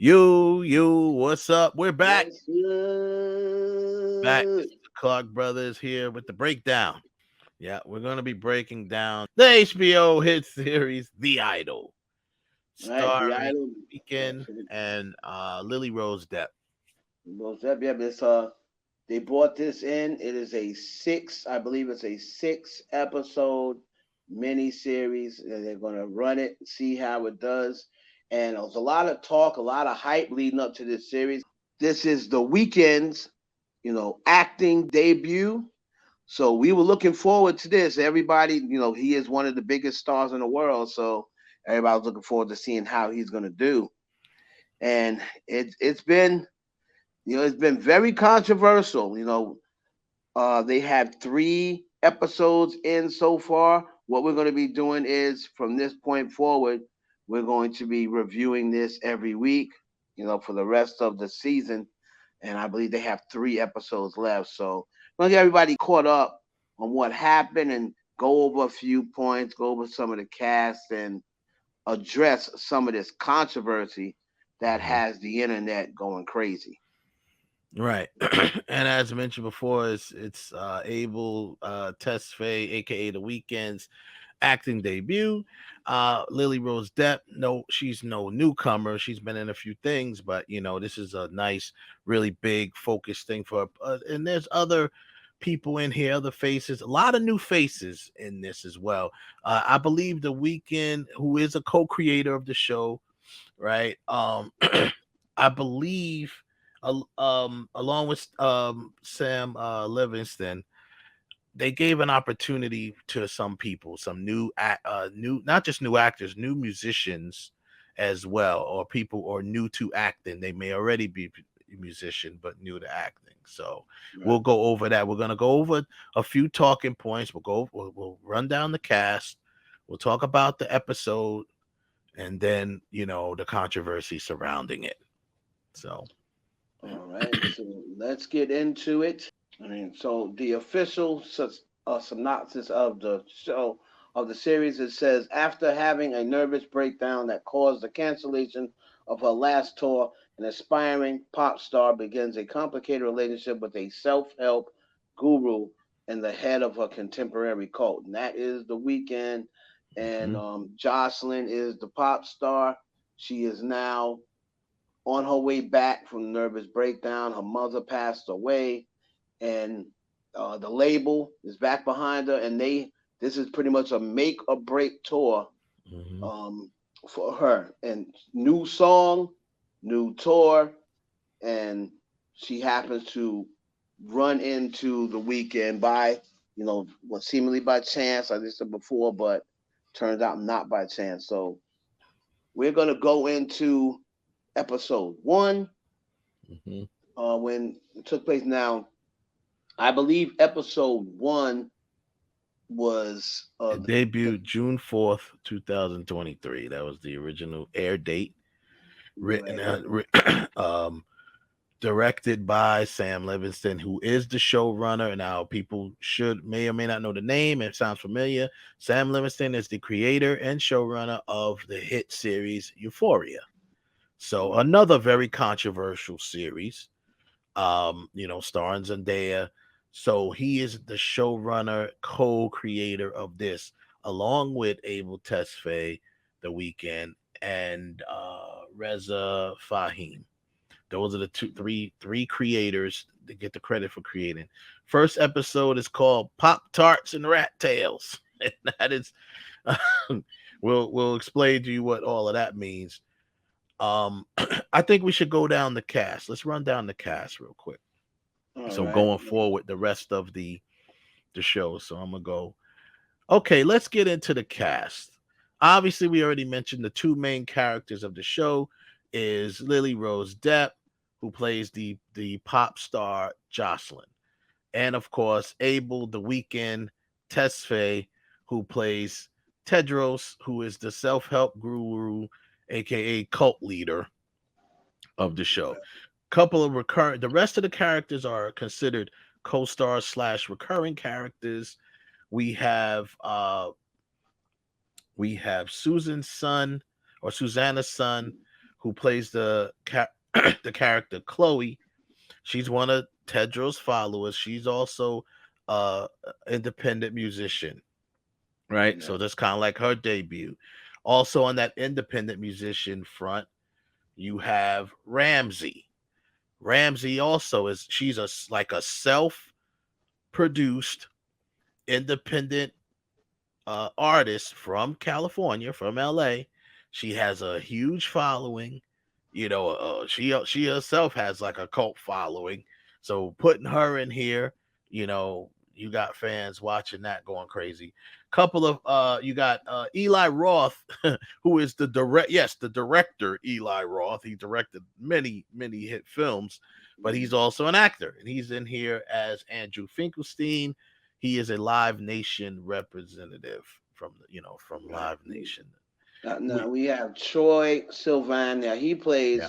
What's up? We're back. What's Back. This good? is the Clark Brothers here with the breakdown. Yeah, we're going to be breaking down the HBO hit series, The Idol, All right, the starring idol. Weekend and Lily Rose Depp. What's up? Yeah, it's they brought this in. It is a I believe it's a 6 episode mini series, and they're gonna run it, see how it does. And there's a lot of talk, a lot of hype leading up to this series. This is the weekend's, acting debut. So we were looking forward to this. Everybody, he is one of the biggest stars in the world. So everybody's looking forward to seeing how he's going to do. And it's been, it's been very controversial. They have 3 episodes in so far. What we're going to be doing is from this point forward, we're going to be reviewing this every week, for the rest of the season. And I believe they have 3 episodes left. So we're going to get everybody caught up on what happened and go over a few points, go over some of the cast, and address some of this controversy that Mhm. has the internet going crazy. Right. And as mentioned before, it's Abel Tesfaye, aka The Weeknd's acting debut. Lily Rose Depp, no, she's no newcomer. She's been in a few things, but this is a nice, really big focus thing for. And there's other people in here, other faces, a lot of new faces in this as well. I believe The Weeknd, who is a co-creator of the show, right? I believe, along with Sam Livingston, they gave an opportunity to some people, some new, not just new actors, new musicians as well, or people or new to acting. They may already be a musician, but new to acting. So we'll Right. go over that. We're gonna go over a few talking points. We'll run down the cast. We'll talk about the episode, and then the controversy surrounding it. So All right. So let's get into it. I mean, so the official synopsis of the show of the series, it says after having a nervous breakdown that caused the cancellation of her last tour, an aspiring pop star begins a complicated relationship with a self-help guru and the head of her contemporary cult. And that is the weekend. And mhm, Jocelyn is the pop star. She is now on her way back from nervous breakdown. Her mother passed away, and the label is back behind her, and this is pretty much a make or break tour mhm. um, for her. And new song, new tour, and she happens to run into the weekend by, what seemingly by chance, as I said before, but turns out not by chance. So we're gonna go into episode 1 Mhm. when it took place. Now, I believe episode 1 was It debuted June 4th, 2023. That was the original air date. Written, right. directed by Sam Livingston, who is the showrunner. Now, people may or may not know the name. It sounds familiar. Sam Livingston is the creator and showrunner of the hit series Euphoria. So Right. another very controversial series. Starring Zendaya. So he is the showrunner, co-creator of this, along with Abel Tesfaye, The Weeknd, and Reza Fahim. Those are the three creators that get the credit for creating. First episode is called Pop Tarts and Rat Tails, and that is, we'll explain to you what all of that means. I think we should go down the cast. Let's run down the cast real quick. All So right. going forward, the rest of the show. So I'm gonna go. Okay, let's get into the cast. Obviously, we already mentioned the two main characters of the show is Lily Rose Depp, who plays the pop star Jocelyn, and of course Abel the Weekend Tesfaye, who plays Tedros, who is the self help guru, aka cult leader of the show. Couple of recurring. The rest of the characters are considered co-stars slash recurring characters. We have Susan's son or Susanna's son, who plays the character Chloe. She's one of Tedros' followers. She's also independent musician, right? Yeah. So that's kind of like her debut. Also on that independent musician front, you have Ramsey. Ramsey also is she's like a self-produced independent artist from California, from LA. She has a huge following. She herself has like a cult following. So putting her in here, you got fans watching that going crazy. Couple of you got Eli Roth, who is the director Eli Roth. He directed many hit films, but he's Mhm. also an actor, and he's in here as Andrew Finkelstein. He is a Live Nation representative from Right. Live Nation. Now We we have Troy Sylvan. Now he Yeah, plays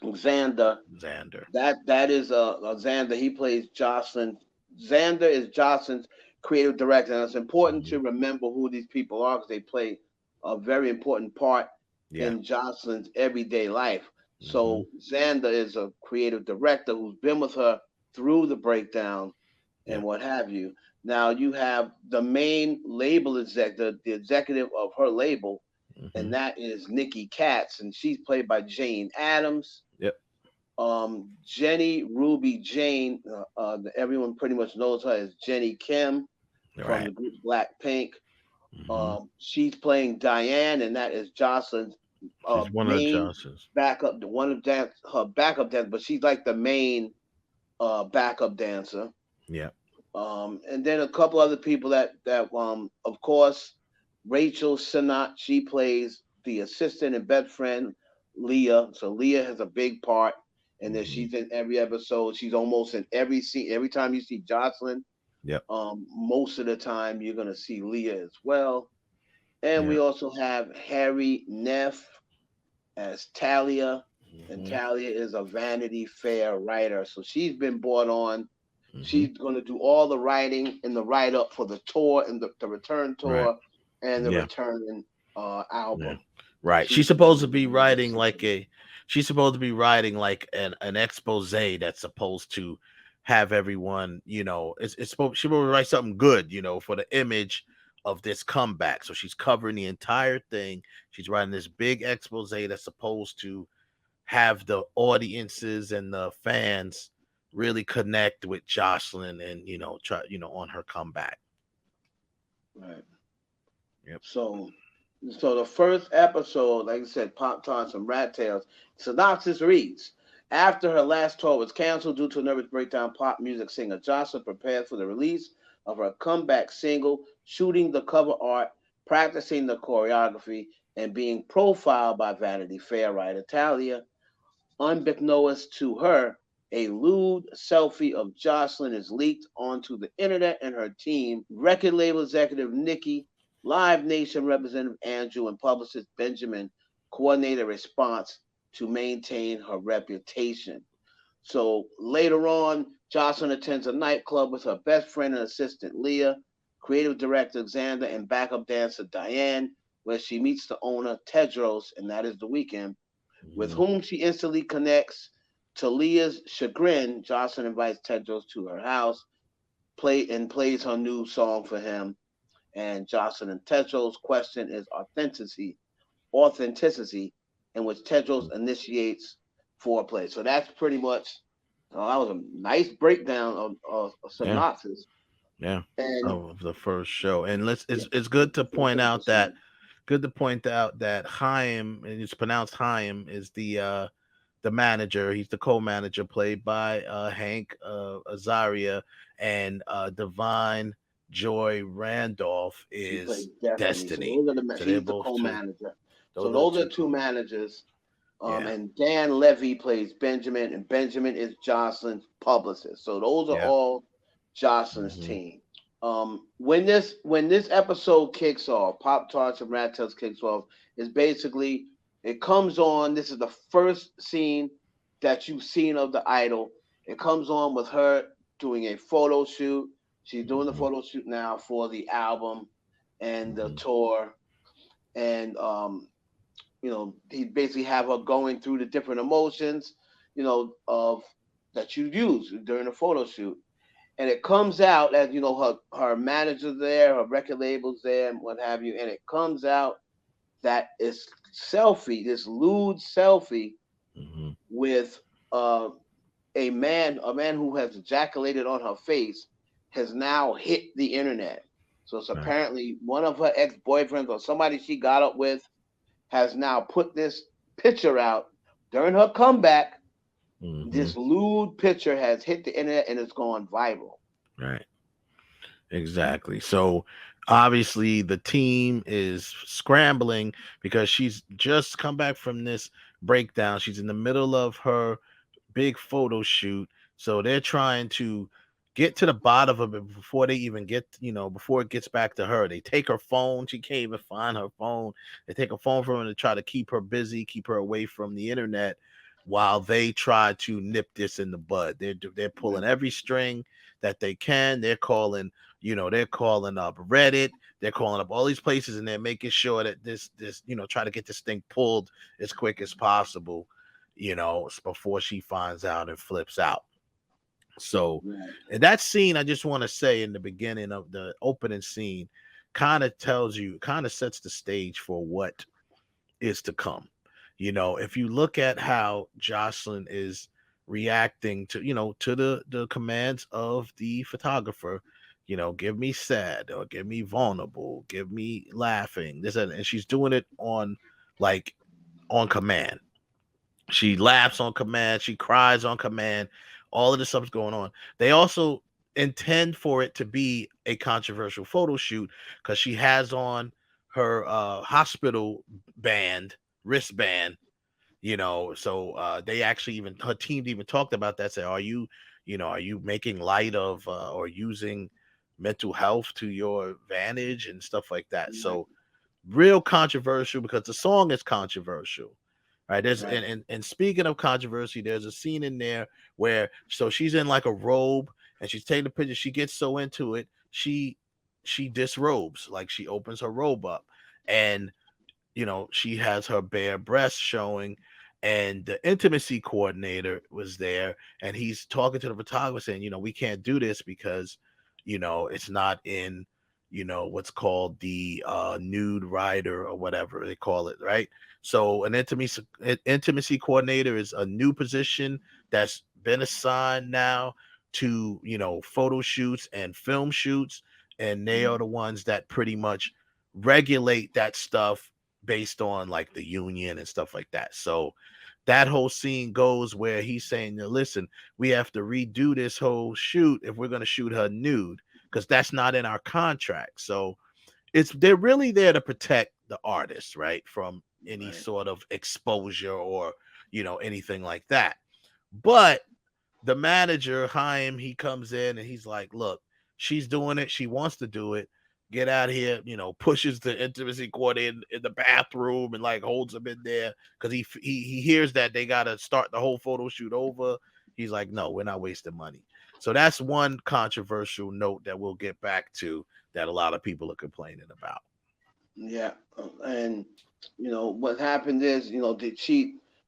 Xander. Xander. That is Xander. He plays Jocelyn. Xander is Jocelyn's creative director, and it's important Hmm. to remember who these people are because they play a very important part Yeah. in Jocelyn's everyday life. Hmm. So Xander is a creative director who's been with her through the breakdown and Yeah. what have you. Now you have the main label exec, the executive of her label, Hmm. and that is Nikki Katz, and she's played by Jane Addams. Yep. Jenny Ruby Jane, everyone pretty much knows her as Jenny Kim from Right. the group Blackpink. Hmm. She's playing Diane, and that is Jocelyn's She's one of the main Johnsons. backup, one of her backup dancers, but she's like the main backup dancer. Yeah. And then a couple other people of course, Rachel Sinat, she plays the assistant and best friend Leah. So Leah has a big part, and then Hmm. she's in every episode. She's almost in every scene. Every time you see Jocelyn, Yep. most of the time you're gonna see Leah as well. And Yeah. we also have Harry Neff as Talia, and Hmm. Talia is a Vanity Fair writer. So she's been brought on. Hmm. She's going to do all the writing and the write up for the tour and the return Right. tour and the Yeah. return Yeah. album. Right. She's going to be doing this. She's supposed to be writing like an expose that's supposed to have everyone, it's supposed she's supposed to write something good, for the image of this comeback. So she's covering the entire thing. She's writing this big expose that's supposed to have the audiences and the fans really connect with Jocelyn and try on her comeback. Right. Yep. So, so the first episode, like I said, Pop Tarts and Rat Tails. Synopsis reads: After her last tour was canceled due to a nervous breakdown, pop music singer Jocelyn prepared for the release of her comeback single, shooting the cover art, practicing the choreography, and being profiled by Vanity Fair writer Talia. Unbeknownst to her, a lewd selfie of Jocelyn is leaked onto the internet, and her team, record label executive Nikki, Live Nation representative Andrew, and publicist Benjamin, coordinate a response to maintain her reputation. So later on, Jocelyn attends a nightclub with her best friend and assistant Leah, creative director Xander, and backup dancer Diane, where she meets the owner Tedros, and that is the weekend, with Hmm. whom she instantly connects. To Leah's chagrin, Jocelyn invites Tedros to her house, plays her new song for him. And Jocelyn and Tedros' question is authenticity, in which Tedros initiates foreplay. So that's pretty much. That was a nice breakdown of a Yeah. synopsis. Yeah. And Of the first show. And yeah, it's the good to first point out that episode. Chaim, and it's pronounced Chaim, is the manager. He's the co-manager played by Hank Azaria, and Divine Joy Randolph She plays is Destiny. So Destiny. those are So they're she's the both two. co-manager. So Those are the those are two two co. managers. Yeah. And Dan Levy plays Benjamin, and Benjamin is Jocelyn's publicist. So those are Yeah. all Jocelyn's Hmm. team. When this episode kicks off, Pop Tarts and Rat Tails kicks off, is basically it comes on. This is the first scene that you've seen of the idol. It comes on with her doing a photo shoot. She's doing the Hmm. photo shoot now for the album and the Hmm. tour. And he basically have her going through the different emotions, of that you use during the photo shoot. And it comes out as her manager's there, her record label's there, and what have you. And it comes out that it's this lewd selfie Hmm. with uh, a man who has ejaculated on her face, has now hit the internet. So it's Right. apparently one of her ex boyfriends or somebody she got up with has now put this picture out during her comeback. Hmm. This lewd picture has hit the internet and it's gone viral. Right. Exactly. So obviously the team is scrambling because she's just come back from this breakdown. She's in the middle of her big photo shoot. So they're trying to get to the bottom of it before they even get, before it gets back to her. They take her phone. She can't even find her phone. They take her phone from her to try to keep her busy, keep her away from the internet while they try to nip this in the bud. They're pulling Right, every string that they can. They're calling up Reddit. They're calling up all these places and they're making sure that try to get this thing pulled as quick as possible, before she finds out and flips out. So, right, and that scene, I just want to say in the beginning of the opening scene, kind of sets the stage for what is to come. If you look at how Jocelyn is reacting to the commands of the photographer, give me sad or give me vulnerable, give me laughing, and she's doing it like on command. She laughs on command. She cries on command. All of this stuff's going on. They also intend for it to be a controversial photo shoot because she has on her hospital band, wristband. So they actually even her team even talked about that. Say, are you making light of or using mental health to your advantage and stuff like that? right, So real controversial because the song is controversial. Right. There's right, and speaking of controversy, there's a scene in there where so she's in like a robe and she's taking the picture. She gets so into it, she disrobes, like she opens her robe up and she has her bare breast showing, and the intimacy coordinator was there, and he's talking to the photographer saying, we can't do this because, it's not in, what's called the nude rider or whatever they call it, right? So an intimacy coordinator is a new position that's been assigned now to, photo shoots and film shoots, and they are right, the ones that pretty much regulate that stuff based on like the union and stuff like that. So that whole scene goes where he's saying, listen, we have to redo this whole shoot if we're going to shoot her nude because that's not in our contract. So they're really there to protect the artist, right, from any right, sort of exposure or anything like that. But the manager, Chaim, he comes in and he's like, look, she's doing it. She wants to do it. Get out of here, pushes the intimacy coordinator in the bathroom and like holds him in there because he hears that they got to start the whole photo shoot over. He's like, no, we're not wasting money. So that's one controversial note that we'll get back to that a lot of people are complaining about. yeah. And what happened is,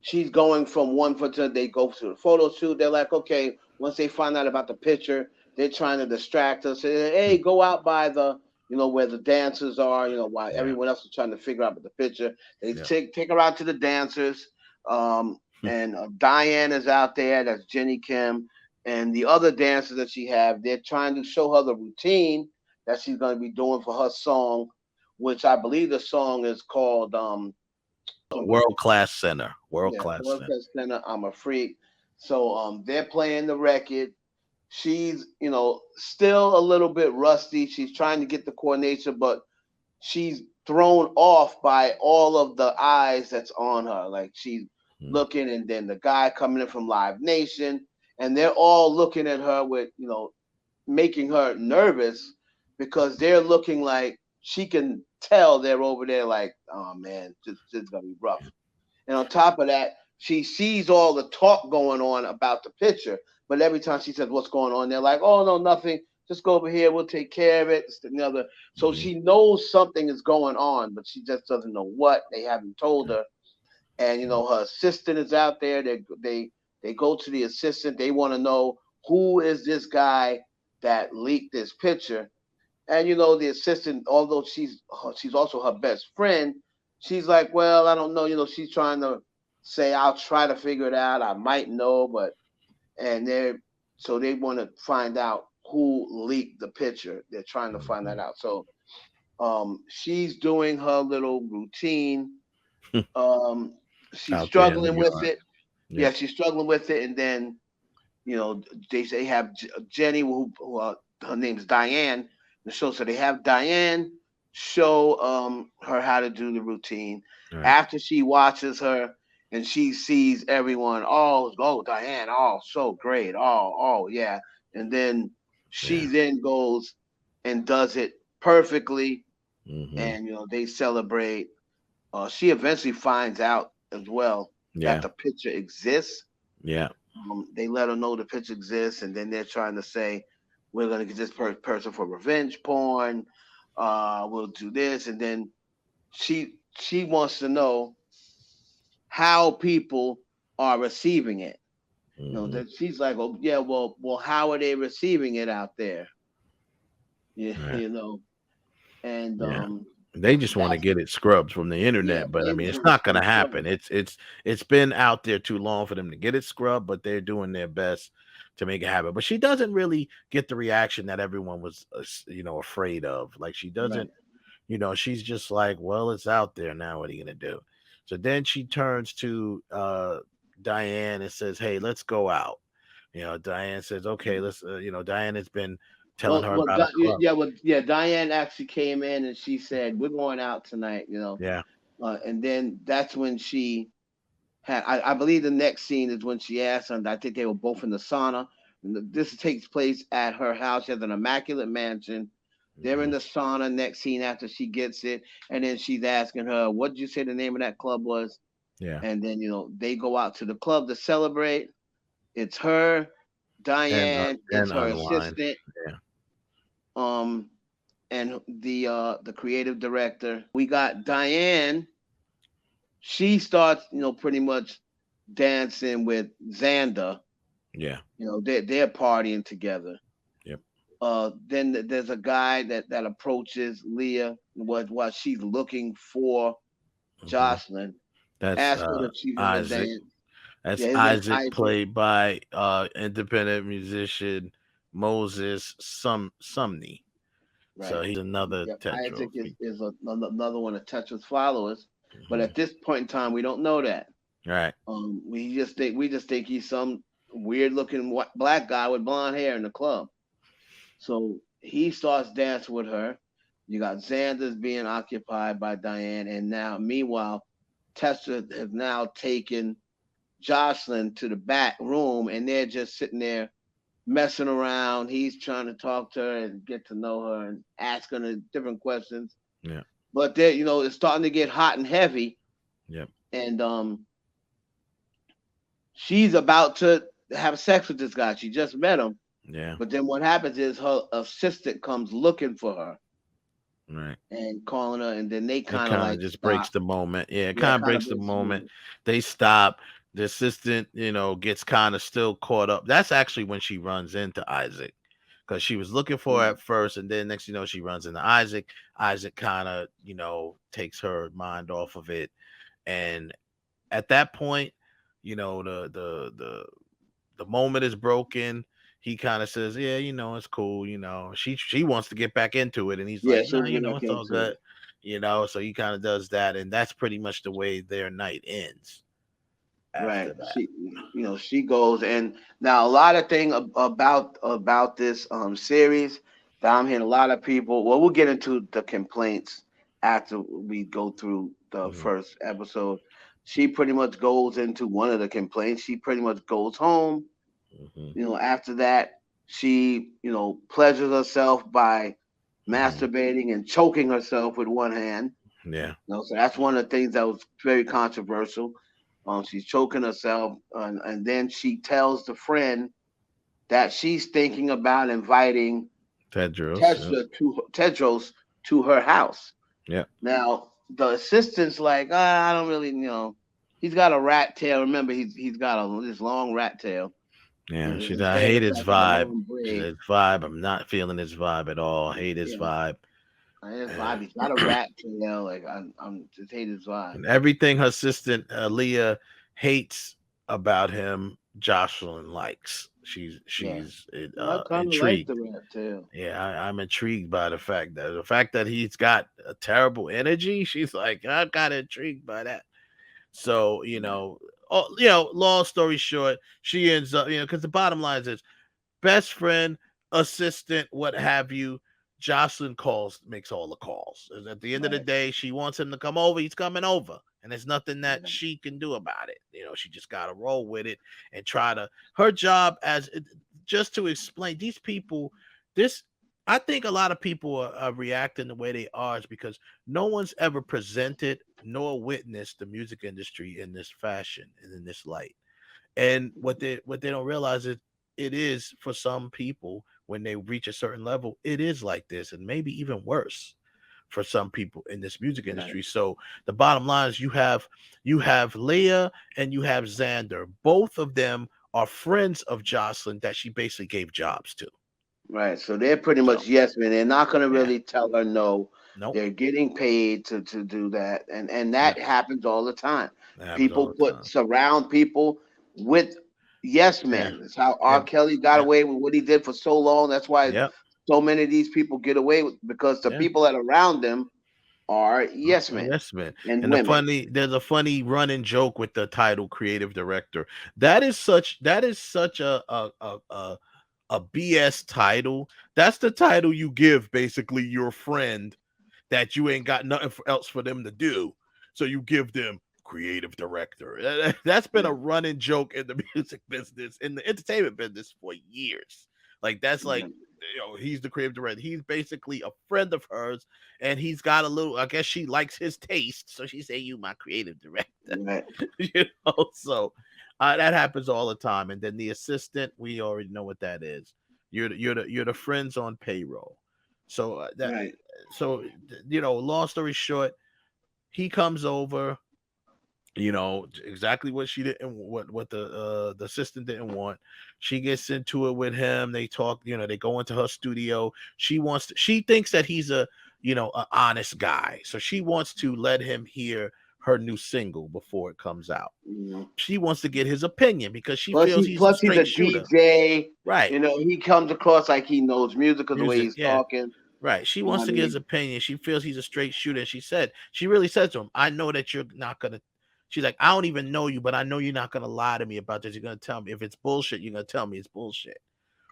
she's going from one photo. They go to the photo shoot. They're like, okay. Once they find out about the picture, they're trying to distract us. Say, hey, go out by the, where the dancers are. While Yeah. everyone else is trying to figure out about the picture, they Yeah. take her out to the dancers. And Diane is out there. That's Jenny Kim, and the other dancers that she have. They're trying to show her the routine that she's going to be doing for her song, which I believe the song is called World class center. World yeah, class World center. Cup Center. I'm a freak. So they're playing the record. She's still a little bit rusty. She's trying to get the coordination, but she's thrown off by all of the eyes that's on her. Like she's Mm, looking, and then the guy coming in from Live Nation, and they're all looking at her with making her nervous because they're looking like she can tell they're over there like, oh man, this is gonna be rough. And on top of that, she sees all the talk going on about the picture, but every time she says what's going on, they're like, oh no, nothing. Just go over here. We'll take care of it. It's another. So mhm. she knows something is going on, but she just doesn't know what. They haven't told Yeah. her. and her assistant is out there. They go to the assistant. They want to know who is this guy that leaked this picture. And the assistant, although she's also her best friend, she's like, well, I don't know. She's trying to say, I'll try to figure it out. I might know, but and they're so they want to find out who leaked the picture. They're trying to find that Mhm. out. So she's doing her little routine. Um, she's Out there in the struggling with yard. it. Yeah, Yep. she's struggling with it, and then they have Jenny, who her name's Diane. The show, so they have Diane show her how to do the routine. All right. After she watches her and she sees everyone, oh Diane, oh so great, oh yeah, and then she Yeah. then goes and does it perfectly, Hmm. and they celebrate. She eventually finds out as well that Yeah. the picture exists. Yeah. They let her know the picture exists, and then they're trying to say, "We're gonna get this person for revenge porn. We'll do this," and then she wants to know how people are receiving it. Hmm. That she's like, "Oh yeah, well, how are they receiving it out there?" Yeah, All right. and Yeah. They just want to that's get it scrubbed from the yeah, internet, but I they mean, just it's want to not see going to it happen. scrubbed. It's been out there too long for them to get it scrubbed, but they're doing their best to make it happen. But she doesn't really get the reaction that everyone was, afraid of. Like she Right. doesn't, she's just like, well, it's out there now. What are you gonna do? So then she turns to Diane and says, "Hey, let's go out." Diane says, "Okay, let's." Diane has been telling her about a club. Yeah. Diane actually came in and she said, "We're going out tonight," Yeah. and then that's when she I believe the next scene is when she asked him. I think they were both in the sauna. And this takes place at her house. She has an immaculate mansion. They're in Hmm. the sauna. Next scene after she gets it, and then she's asking her, "What did you say the name of that club was?" Yeah. And then they go out to the club to celebrate. It's her, Diane. It's And her unwind. assistant, Yeah. um, and the creative director. We got Diane. She starts, pretty much dancing with Xander. Yeah. They're partying together. Yep. Then there's a guy that approaches Leah while she's looking for Hmm. Jocelyn. That's Asks her if she want to Isaac. dance. That's Yeah, his name's Isaac, Isaac. played by independent musician Moses Sumney. So Right. he's another Yep. Isaac Tetro is, feature. is another one of Tetris followers. But Hmm. at this point in time, we don't know that. Right. We just think he's some weird looking black guy with blonde hair in the club. So he starts dancing with her. You got Xander's being occupied by Diane, and now meanwhile, Tessa has now taken Jocelyn to the back room, and they're just sitting there messing around. He's trying to talk to her and get to know her and asking her different questions. Yeah. But it's starting to get hot and heavy, Yep. and she's about to have sex with this guy. She just met him, Yeah. but then what happens is her assistant comes looking for her Right. and calling her, and then they It kind of kind of like just breaks stop. the moment. Yeah, it Yeah, kind of kind of breaks the breaks the moment. moment. They stop. The assistant, gets kind of still caught up. That's actually when she runs into Isaac because she was looking for her Yeah, at first, and then next, she runs into Isaac. Isaac kind of, takes her mind off of it, and at that point, the moment is broken. He kind of says, "Yeah, it's cool." She wants to get back into it, and he's yeah. like, So "Nah, we get back it's all into good." it. So he kind of does that, and that's pretty much the way their night ends Right. after that. She goes, and now a lot of thing about this series that I'm hearing a lot of people. Well, we'll get into the complaints after we go through the Hmm. first episode. She pretty much goes into one of the complaints. She pretty much goes home. Hmm. After that, she pleasures herself by Hmm. masturbating and choking herself with one hand. Yeah. So that's one of the things that was very controversial. She's choking herself, and then she tells the friend that she's thinking about inviting Tedros. Yep. Tedros to her house. Yep. Now the assistant's like, I don't really. He's got a rat tail. Remember, he's got this long rat tail. Yeah, she His said, I hair hate is his like in a vibe. long She braid. said, vibe. I'm not feeling his vibe at all. Hate his Yeah, vibe. his And, vibe. He's got a rat tail. Like I'm just hate his vibe. and everything her assistant Leah hates about him, Jocelyn likes. Yeah, She's I kind of like intrigued. the rat tail. Yeah, I'm intrigued by the fact that he's got a terrible energy. She's like, I got intrigued by that. So long story short, she ends up, because the bottom line is best friend, assistant, what have you. Jocelyn makes all the calls. At the end of the Right. day, she wants him to come over. He's coming over, and there's nothing that Yeah. she can do about it. She just got to roll with it and try to. Her job just to explain these people. This, I think, a lot of people are reacting the way they are is because no one's ever presented nor witnessed the music industry in this fashion and in this light. And what they don't realize is it is for some people when they reach a certain level, it is like this, and maybe even worse for some people in this music Right. industry. So the bottom line is you have Leah and you have Xander. Both of them are friends of Jocelyn that she basically gave jobs to. Right. So they're pretty So much yes men. They're not gonna yeah, really tell her no. nope, They're getting paid to do that. And yeah, that happens all the time. that happens all People the put time. surround people with yes Yeah, men. That's how R. yeah, Kelly got yeah, away with what he did for so long. That's why yeah, so many of these people get away with because the yeah. people that are around them are yes men Yes, man. and And women. there's a funny running joke with the title creative director. That is such a BS title. That's the title you give basically your friend that you ain't got nothing else for them to do. So you give them creative director. That's been Yeah. a running joke in the music business, in the entertainment business for years. Like that's Yeah. like he's the creative director. He's basically a friend of hers, and he's got a little. I guess she likes his taste, so she say, "You my creative director." Right. So that happens all the time. And then the assistant, we already know what that is. You're the friends on payroll. So Right. long story short, he comes over, exactly what she didn't, what the assistant didn't want. She gets into it with him. They talk, they go into her studio. She thinks that he's an honest guy, so she wants to let him hear her new single before it comes out. Mhm. She wants to get his opinion because she feels he's a Plus he's a straight shooter. DJ. Right. He comes across like he knows music because the way Music, he's yeah. talking. Right. She You know wants what I to get his mean? opinion. She feels he's a straight shooter. She really said to him, I know that you're not gonna. She's like, I don't even know you, but I know you're not gonna lie to me about this. You're gonna tell me if it's bullshit. You're gonna tell me it's bullshit.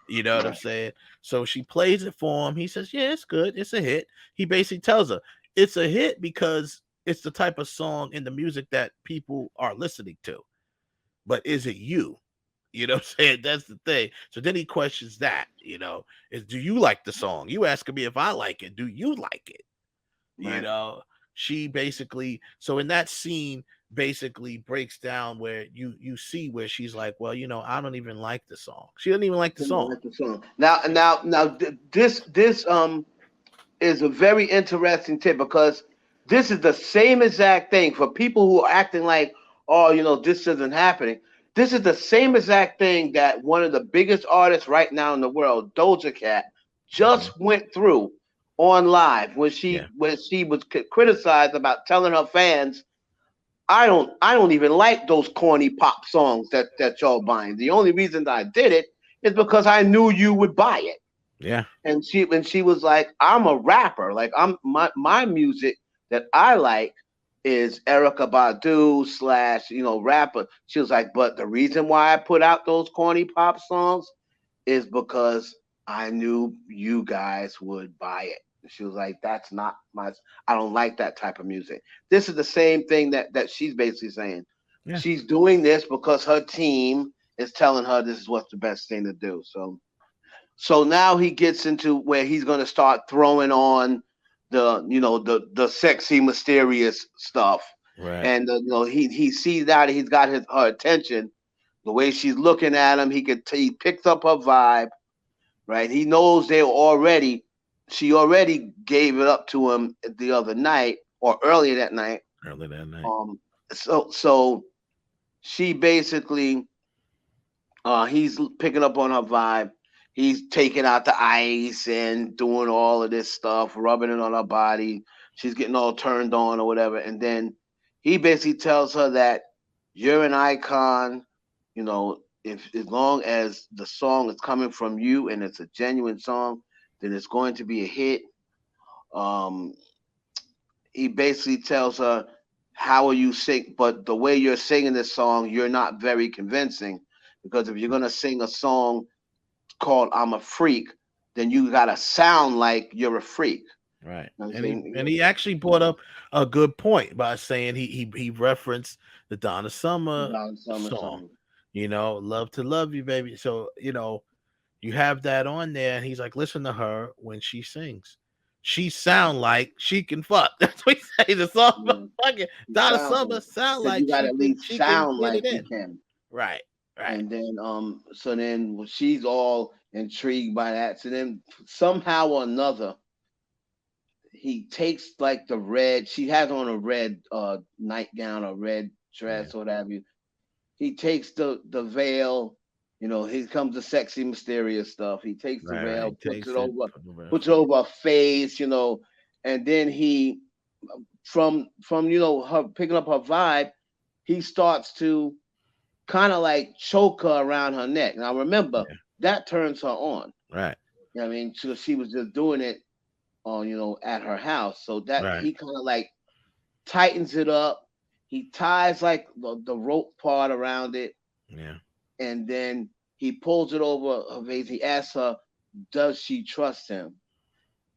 You know what I'm Right. saying? So she plays it for him. He says, yeah, it's good. It's a hit. He basically tells her it's a hit because it's the type of song in the music that people are listening to. But is it you? You know what I'm saying? That's the thing. So then he questions is do you like the song? You asking me if I like it. Do you like it? You Right. know, she basically, so in that scene basically breaks down where you see where she's like, well, I don't even like the song. She doesn't even like the Kind of song. like the song. This is a very interesting tip because this is the same exact thing for people who are acting like, oh, this isn't happening. This is the same exact thing that one of the biggest artists right now in the world, Doja Cat, Mhm. just went through on live when Yeah. she was criticized about telling her fans, I don't even like those corny pop songs that y'all buying. The only reason that I did it is because I knew you would buy it. Yeah. And she was like, I'm a rapper. Like my music that I like is Erica Badu slash rapper. She was like, but the reason why I put out those corny pop songs is because I knew you guys would buy it. She was like, that's not my, I don't like that type of music. This is the same thing that she's basically saying. Yeah. She's doing this because her team is telling her this is what's the best thing to do. So now he gets into where he's going to start throwing on the sexy mysterious stuff, Right. and he sees that he's got her attention. The way she's looking at him, he picks up her vibe. Right, he knows she already gave it up to him the other night or earlier that night. Early that night. Um, so she basically he's picking up on her vibe. He's taking out the ice and doing all of this stuff, rubbing it on her body. She's getting all turned on or whatever. And then he basically tells her that you're an icon. You know, if as long as the song is coming from you and it's a genuine song, then it's going to be a hit. Um, he basically tells her, "How are you sing? But the way you're singing this song, you're not very convincing. Because if you're gonna sing a song called I'm a Freak, then you gotta sound like you're a freak." Right. You know what I'm And he saying? and he actually brought up a good point by saying he referenced the Donna Summer Down summer song, song. Love to Love You, baby. So, you have that on there, and he's like, listen to her when she sings. She sound like she can fuck. That's what he say. The song Yeah, fucking he Donna sounds Summer like. sound Said you like gotta she at can least she can sound get like it you in. can. Right, right, And then so then she's all intrigued by that. So then somehow or another he takes like the red, she has on a red nightgown or red yeah, dress or what have you. He takes the veil, here comes the sexy mysterious stuff. He takes the right. He veil, takes it, put it over her puts it face. over her face, and then he from her picking up her vibe, he starts to kind of like choke her around her neck. Now remember, Yeah, that turns her on. right, You know what I mean? So she was just doing it on, at her house. So that right, he kind of like tightens it up. He ties like the rope part around it, yeah. and then he pulls it over her face. He asks her, "Does she trust him?"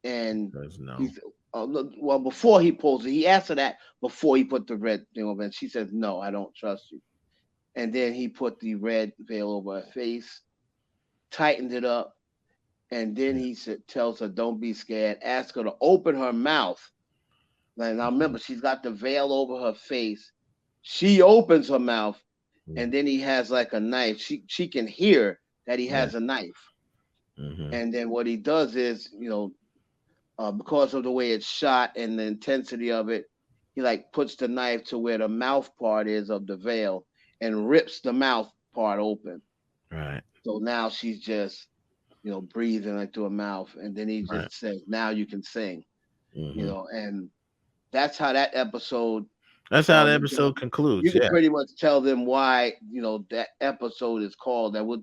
And There's no he's no, well, before he pulls it, he asked her that before he put the red thing over, and she says, "No, I don't trust you." And then he put the red veil over her face, tightened it up, and then yeah, he tells her, "Don't be scared. Ask her to open her mouth." Now mhm, remember, she's got the veil over her face. She opens her mouth, yeah, and then he has like a knife. She can hear that he yeah, has a knife. mhm, And then what he does is, because of the way it's shot and the intensity of it, he like puts the knife to where the mouth part is of the veil and rips the mouth part open. right, So now she's just, breathing like through her mouth. And then he right. just says, "Now you can sing," Mhm. and that's how that episode. That's how the You can episode concludes. you can Yeah, pretty much tell them why that episode is called. That we'll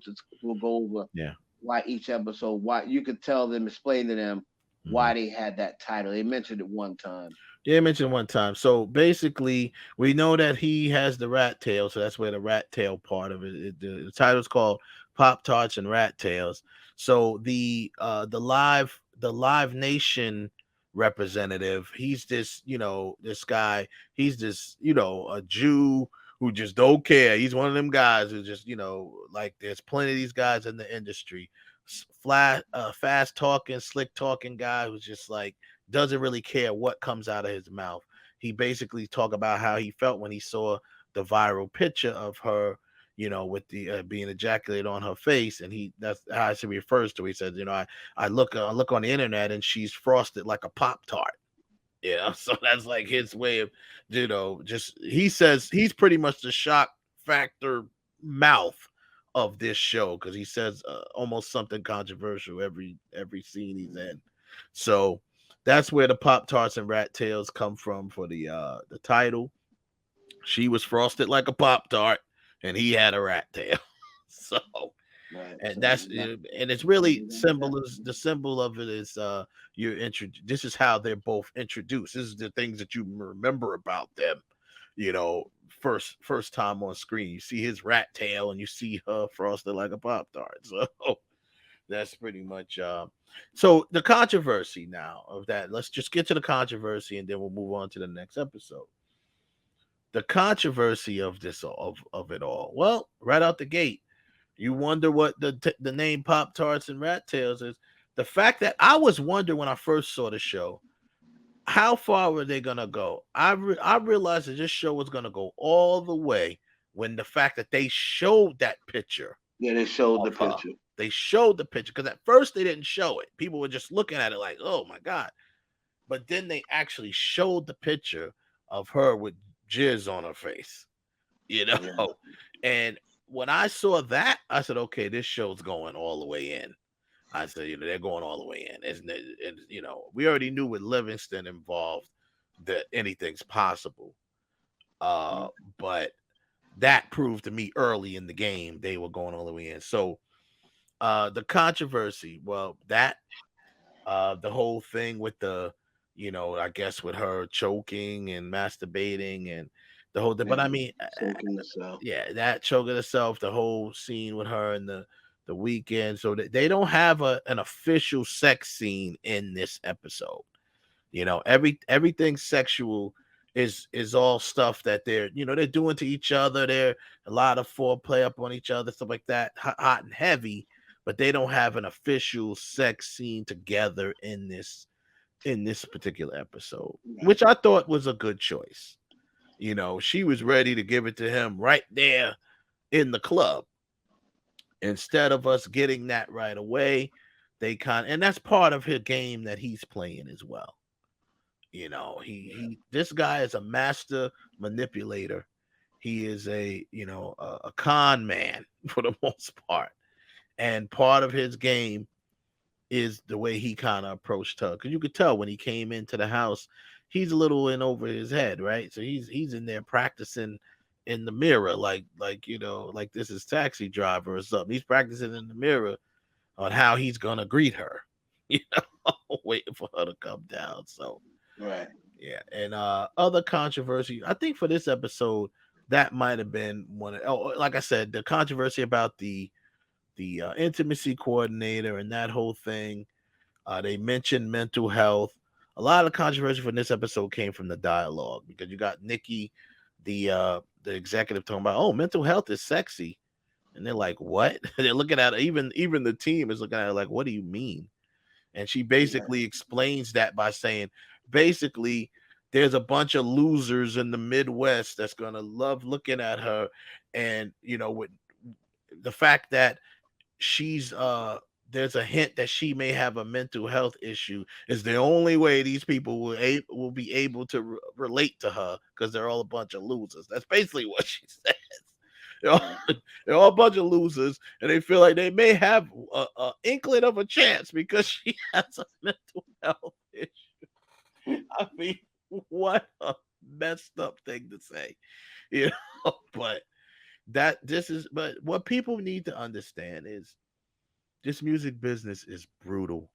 go over yeah. why each episode. Why you could tell them, explain to them Mhm. why they had that title. They mentioned it one time. Yeah, I mentioned one time. So basically, we know that he has the rat tail, so that's where the rat tail part of the title's called Pop Tarts and Rat Tails. So the Live Nation representative, he's this guy, he's a Jew who just don't care. He's one of them guys who just like there's plenty of these guys in the industry. Flat, fast talking, slick talking guy who's just like doesn't really care what comes out of his mouth. He basically talk about how he felt when he saw the viral picture of her, with the being ejaculated on her face, and that's how he refers to. He says, I look on the internet and she's frosted like a Pop Tart. So that's like his way of, just he says he's pretty much the shock factor mouth of this show because he says almost something controversial every scene he's in. So that's where the Pop Tarts and Rat Tails come from for the title. She was frosted like a Pop Tart, and he had a rat tail. So Right. and So that's and it's really symbol is the symbol of it is this is how they're both introduced. This is the things that you remember about them, first time on screen. You see his rat tail and you see her frosted like a Pop Tart. So that's pretty much so the controversy now of that. Let's just get to the controversy and then we'll move on to the next episode. The controversy of of it all. Well, right out the gate, you wonder what the name Pop Tarts and Rat Tails is. The fact that I was wondering when I first saw the show, how far were they gonna go? I realized that this show was gonna go all the way when the fact that they showed that picture yeah, they showed the of her. picture. They showed the picture because at first they didn't show it. People were just looking at it like, "Oh my god!" But then they actually showed the picture of her with jizz on her face. you Yeah. know. And when I saw that, I said, okay, this show's going all the way in. I said, they're going all the way in. And we already knew with Livingston involved that anything's possible. Uh, but that proved to me early in the game they were going all the way in. So the controversy, well, that the whole thing with I guess with her choking and masturbating and the whole thing. But I And mean, soaking yourself. yeah, that choking herself, the whole scene with her and the weekend. So they don't have an official sex scene in this episode. Everything sexual is all stuff that they're doing to each other. They're a lot of foreplay up on each other, stuff like that, hot and heavy. But they don't have an official sex scene together in this particular episode, Right. which I thought was a good choice. She was ready to give it to him right there in the club. Instead of us getting that right away, and that's part of his game that he's playing as well. He this guy is a master manipulator. He is a con man for the most part. And part of his game is the way he kind of approached her. Because you could tell when he came into the house, he's a little in over his head, right? So he's in there practicing in the mirror, like this is Taxi Driver or something. He's practicing in the mirror on how he's gonna greet her, you waiting for her to come down. So Right. yeah, and other controversy. I think for this episode, that might have been one. Like I said, the controversy about the intimacy coordinator and that whole thing. They mentioned mental health. A lot of controversy from this episode came from the dialogue because you got Nikki, the executive, talking about, oh, mental health is sexy, and they're like, what? They're looking at it, even the team is looking at it like, what do you mean? And she Right. basically explains that by saying, basically, there's a bunch of losers in the Midwest that's gonna love looking at her, and with the fact that she's there's a hint that she may have a mental health issue is the only way these people will be able to relate to her because they're all a bunch of losers. That's basically what she says. They're all, Right. they're all a bunch of losers, and they feel like they may have a inkling of a chance because she has a mental health issue. I mean, what a messed up thing to say, you but but what people need to understand is this music business is brutal.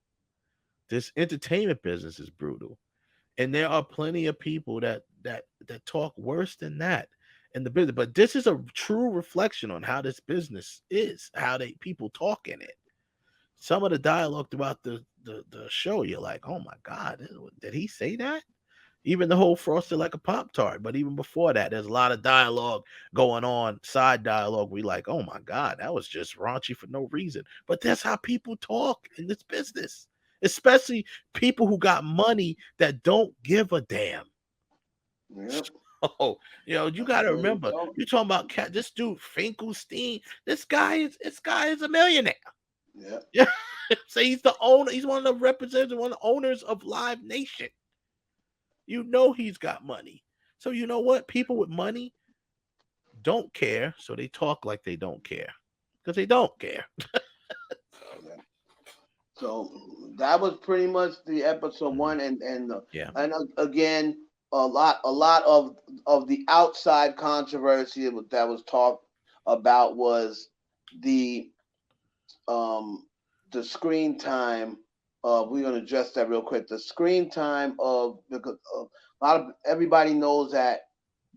This entertainment business is brutal. And there are plenty of people that talk worse than that in the business. But this is a true reflection on how this business is, how they people talk in it. Some of the dialogue throughout the show, you're like, oh my God, did he say that? Even the whole frosted like a pop tart. But even before that, there's a lot of dialogue going on, side dialogue. We like, oh my God, that was just raunchy for no reason. But that's how people talk in this business, especially people who got money that don't give a damn. Yep. Oh, you That's got to what we remember, talking. you're talking about this dude Finkelstein. This guy is a millionaire. Yep. Yeah, so he's the owner. He's one of the representatives, one of the owners of Live Nation. He's got money. So you know what? People with money don't care, so they talk like they don't care because they don't care. So Yeah. So that was pretty much the episode mhm, one, and yeah, again, a lot of the outside controversy that was talked about was the um the screen time. We're gonna address that real quick. The screen time of because a lot of everybody knows that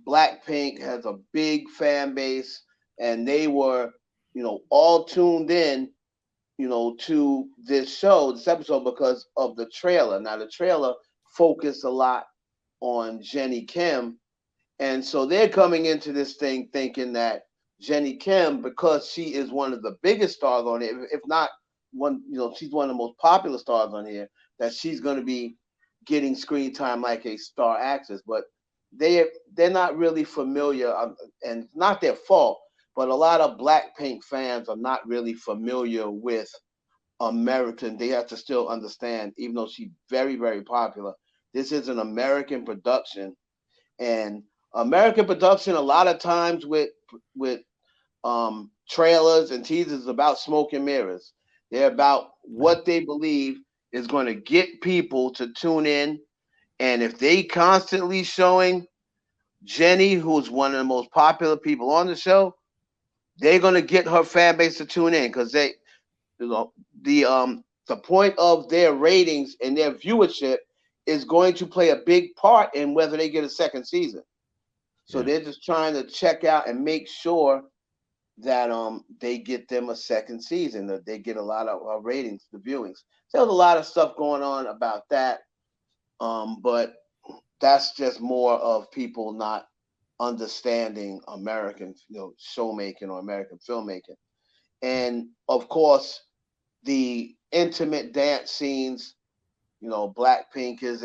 Blackpink has a big fan base, and they were all tuned in to this episode because of the trailer. Now the trailer focused a lot on Jenny Kim, and so they're coming into this thing thinking that Jenny Kim, because she is one of the biggest stars on it, if not one, she's one of the most popular stars on here, that she's going to be getting screen time like a star actress. But they're not really familiar, and it's not their fault. But a lot of Blackpink fans are not really familiar with American. They have to still understand, even though she's very, very popular, this is an American production, and American production a lot of times with trailers and teasers about smoke and mirrors. They're about Yeah. what they believe is going to get people to tune in. And if they constantly showing Jenny, who's one of the most popular people on the show, they're going to get her fan base to tune in because they, you know, the point of their ratings and their viewership is going to play a big part in whether they get a second season. So Yeah. they're just trying to check out and make sure that they get them a second season, that they get a lot of ratings, the viewings. So there's a lot of stuff going on about that, but that's just more of people not understanding American, showmaking or American filmmaking, and of course the intimate dance scenes. Blackpink is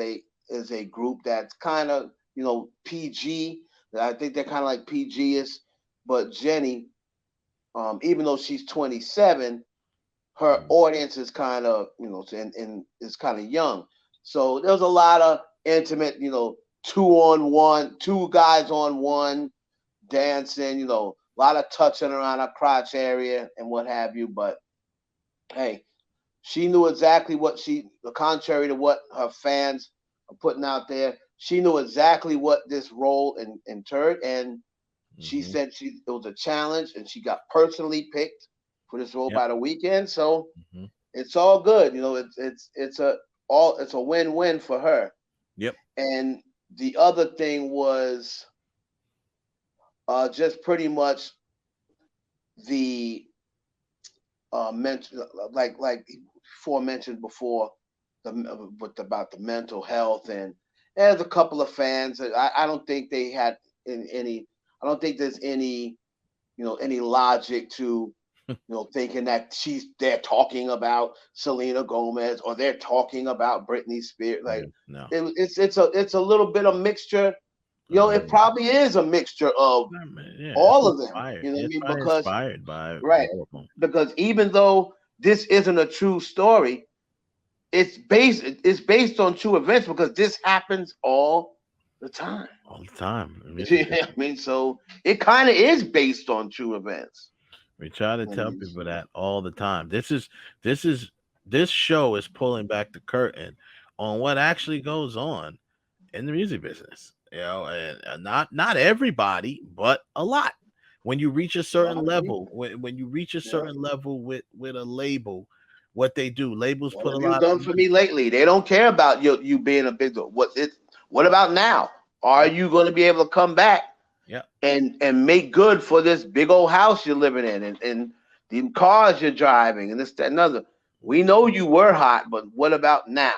a group that's kind of PG. I think they're kind of like PG is, but Jenny, even though she's 27, her Mhm. audience is kind of and is kind of young. So there's a lot of intimate, two guys on one dancing, a lot of touching around her crotch area and what have you. But hey, she knew exactly contrary to what her fans are putting out there, she knew exactly what this role entailed, and she Mhm. said it was a challenge, and she got personally picked for this role Yep. by the weekend. So Mhm. it's all good. It's a win-win for her. Yep. And the other thing was just pretty much the mental, like before mentioned before, about the mental health, and there's a couple of fans that I don't think they had any. I don't think there's any logic to thinking that they're talking about Selena Gomez or they're talking about Britney Spears. Like Yeah. No. it's a little bit of mixture. It Yeah. probably is a mixture of I mean, yeah, it's all of them. inspired. You know what I It's mean? probably Because inspired by right, all of them. because even though this isn't a true story, it's based on true events because this happens all the time. All the time. The You music know what I business. mean? So it kind of is based on true events. We try to I tell mean, people so that all the time. This is this show is pulling back the curtain on what actually goes on in the music business. And not everybody, but a lot. When you reach a a certain lot of level, people. when you reach a Yeah. certain level with a label, what they do, labels What put a have you lot of done for money. me lately? They don't care about you being a big. What about now? Are Yeah, you going to be able to come back yeah, and make good for this big old house you're living in and the cars you're driving and this that and other? We know you were hot, but what about now?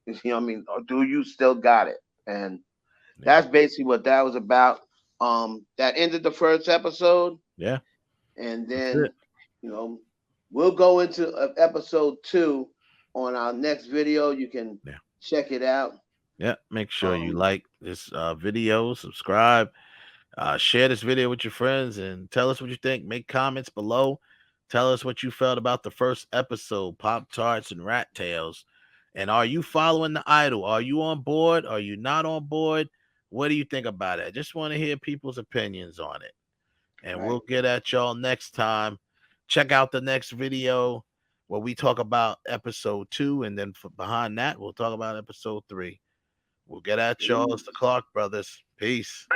You know what I mean? Or do you still got it? And yeah. that's basically what that was about. That ended the first episode, Yeah, and that's it. then you know we'll go into episode 2 on our next video. You can Yeah. check it out. Yeah. Make sure you Um, like this video, subscribe, share this video with your friends, and tell us what you think. Make comments below. Tell us what you felt about the first episode, Pop Tarts and Rat Tails. And are you following the idol? Are you on board? Are you not on board? What do you think about it? I just want to hear people's opinions on it. And right. we'll get at y'all next time. Check out the next video where we talk about episode 2. And then behind that, we'll talk about episode 3. We'll get at y'all. It's the Peace. Clark Brothers. Peace.